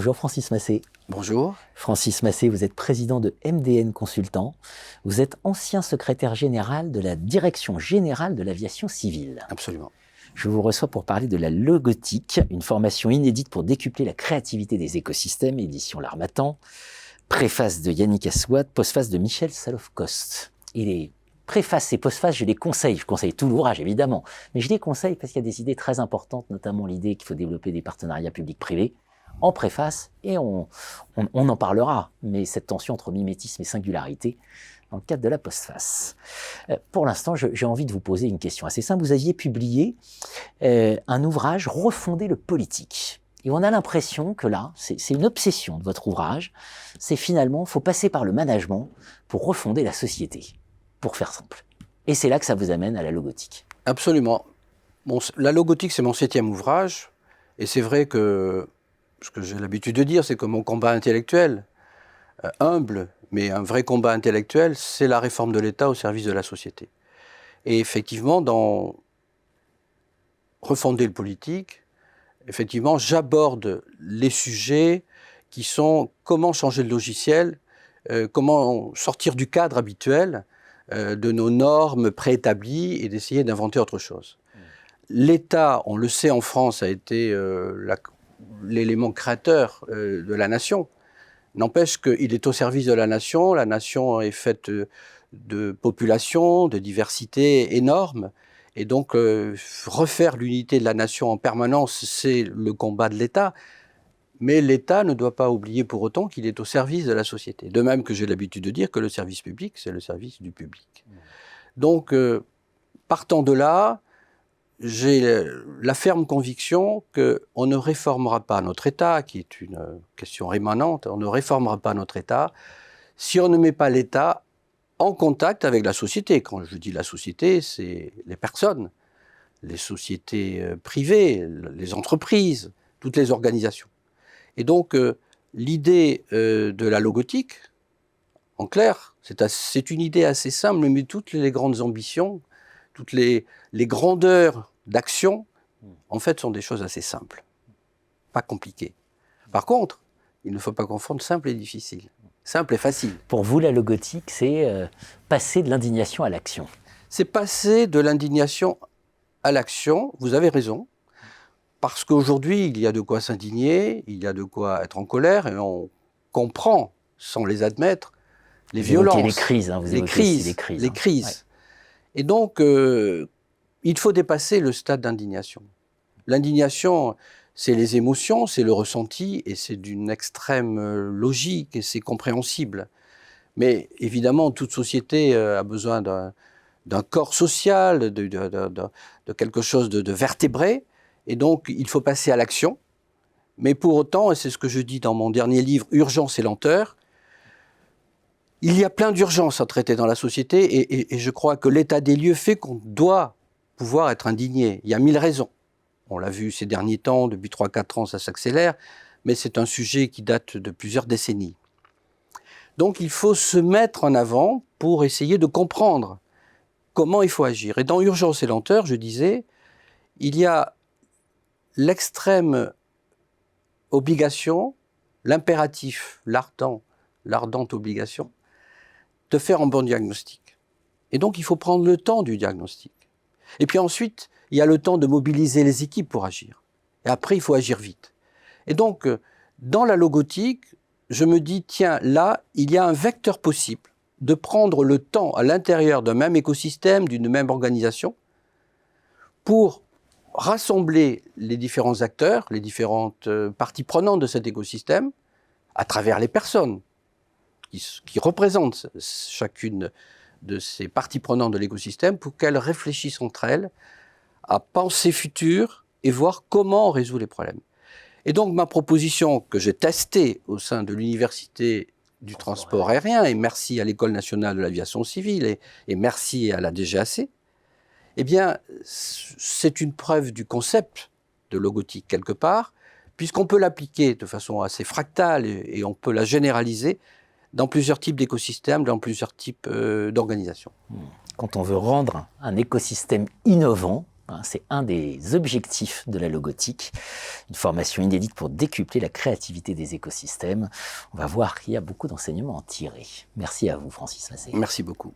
Bonjour Francis Massé. Bonjour. Francis Massé, vous êtes président de MDN Consultant. Vous êtes ancien secrétaire général de la Direction générale de l'aviation civile. Absolument. Je vous reçois pour parler de la logotique, une formation inédite pour décupler la créativité des écosystèmes, édition L'Harmattan. Préface de Yannick Assouad, postface de Michel Salov-Kost. Préface et postface, je les conseille. Je conseille tout l'ouvrage, évidemment. Mais je les conseille parce qu'il y a des idées très importantes, notamment l'idée qu'il faut développer des partenariats publics-privés. En préface, et on en parlera, mais cette tension entre mimétisme et singularité dans le cadre de la postface. Pour l'instant, j'ai envie de vous poser une question assez simple. Vous aviez publié un ouvrage « Refonder le politique ». Et on a l'impression que là, c'est une obsession de votre ouvrage, c'est finalement, il faut passer par le management pour refonder la société, pour faire simple. Et c'est là que ça vous amène à la logotique. Absolument. Bon, la logotique, c'est mon 7e ouvrage, et c'est vrai que ce que j'ai l'habitude de dire, c'est que mon combat intellectuel, humble, mais un vrai combat intellectuel, c'est la réforme de l'État au service de la société. Et effectivement, dans refonder le politique, effectivement, j'aborde les sujets qui sont comment changer le logiciel, comment sortir du cadre habituel de nos normes préétablies et d'essayer d'inventer autre chose. L'État, on le sait en France, a été l'élément créateur de la nation. N'empêche qu'il est au service de la nation est faite de populations, de diversité énorme, et donc refaire l'unité de la nation en permanence, c'est le combat de l'État, mais l'État ne doit pas oublier pour autant qu'il est au service de la société. De même que j'ai l'habitude de dire que le service public, c'est le service du public. Donc, partant de là, j'ai la ferme conviction qu'on ne réformera pas notre État, qui est une question rémanente, on ne réformera pas notre État si on ne met pas l'État en contact avec la société. Quand je dis la société, c'est les personnes, les sociétés privées, les entreprises, toutes les organisations. Et donc, l'idée de la logotique, en clair, c'est une idée assez simple, mais toutes les grandes ambitions, toutes les grandeurs d'action, en fait, sont des choses assez simples, pas compliquées. Par contre, il ne faut pas confondre simple et difficile. Simple et facile. Pour vous, la logotique, c'est passer de l'indignation à l'action. C'est passer de l'indignation à l'action, vous avez raison, parce qu'aujourd'hui, il y a de quoi s'indigner, il y a de quoi être en colère, et on comprend, sans les admettre, les violences. Les crises, hein, vous évoquez aussi les crises. Les crises. Ouais. Et donc, il faut dépasser le stade d'indignation. L'indignation, c'est les émotions, c'est le ressenti, et c'est d'une extrême logique, et c'est compréhensible. Mais évidemment, toute société a besoin d'un corps social, de quelque chose de vertébré, et donc il faut passer à l'action. Mais pour autant, et c'est ce que je dis dans mon dernier livre, « Urgence et lenteur », il y a plein d'urgences à traiter dans la société, et je crois que l'état des lieux fait qu'on doit pouvoir être indigné. Il y a 1000 raisons. On l'a vu ces derniers temps, depuis 3-4 ans, ça s'accélère, mais c'est un sujet qui date de plusieurs décennies. Donc il faut se mettre en avant pour essayer de comprendre comment il faut agir. Et dans Urgence et lenteur, je disais, il y a l'extrême obligation, l'impératif, l'ardente obligation, de faire un bon diagnostic. Et donc il faut prendre le temps du diagnostic. Et puis ensuite, il y a le temps de mobiliser les équipes pour agir. Et après, il faut agir vite. Et donc, dans la logotique, je me dis, tiens, là, il y a un vecteur possible de prendre le temps à l'intérieur d'un même écosystème, d'une même organisation, pour rassembler les différents acteurs, les différentes parties prenantes de cet écosystème, à travers les personnes qui représentent chacune de ces parties prenantes de l'écosystème, pour qu'elles réfléchissent entre elles à penser futur et voir comment on résout les problèmes. Et donc ma proposition que j'ai testée au sein de l'Université du transport aérien, et merci à l'École nationale de l'aviation civile et merci à la DGAC, eh bien c'est une preuve du concept de logotique quelque part, puisqu'on peut l'appliquer de façon assez fractale et on peut la généraliser dans plusieurs types d'écosystèmes, dans plusieurs types d'organisations. Quand on veut rendre un écosystème innovant, C'est un des objectifs de la logotique, une formation inédite pour décupler la créativité des écosystèmes. On va voir qu'il y a beaucoup d'enseignements à en tirer. Merci à vous, Francis Massé. Merci beaucoup.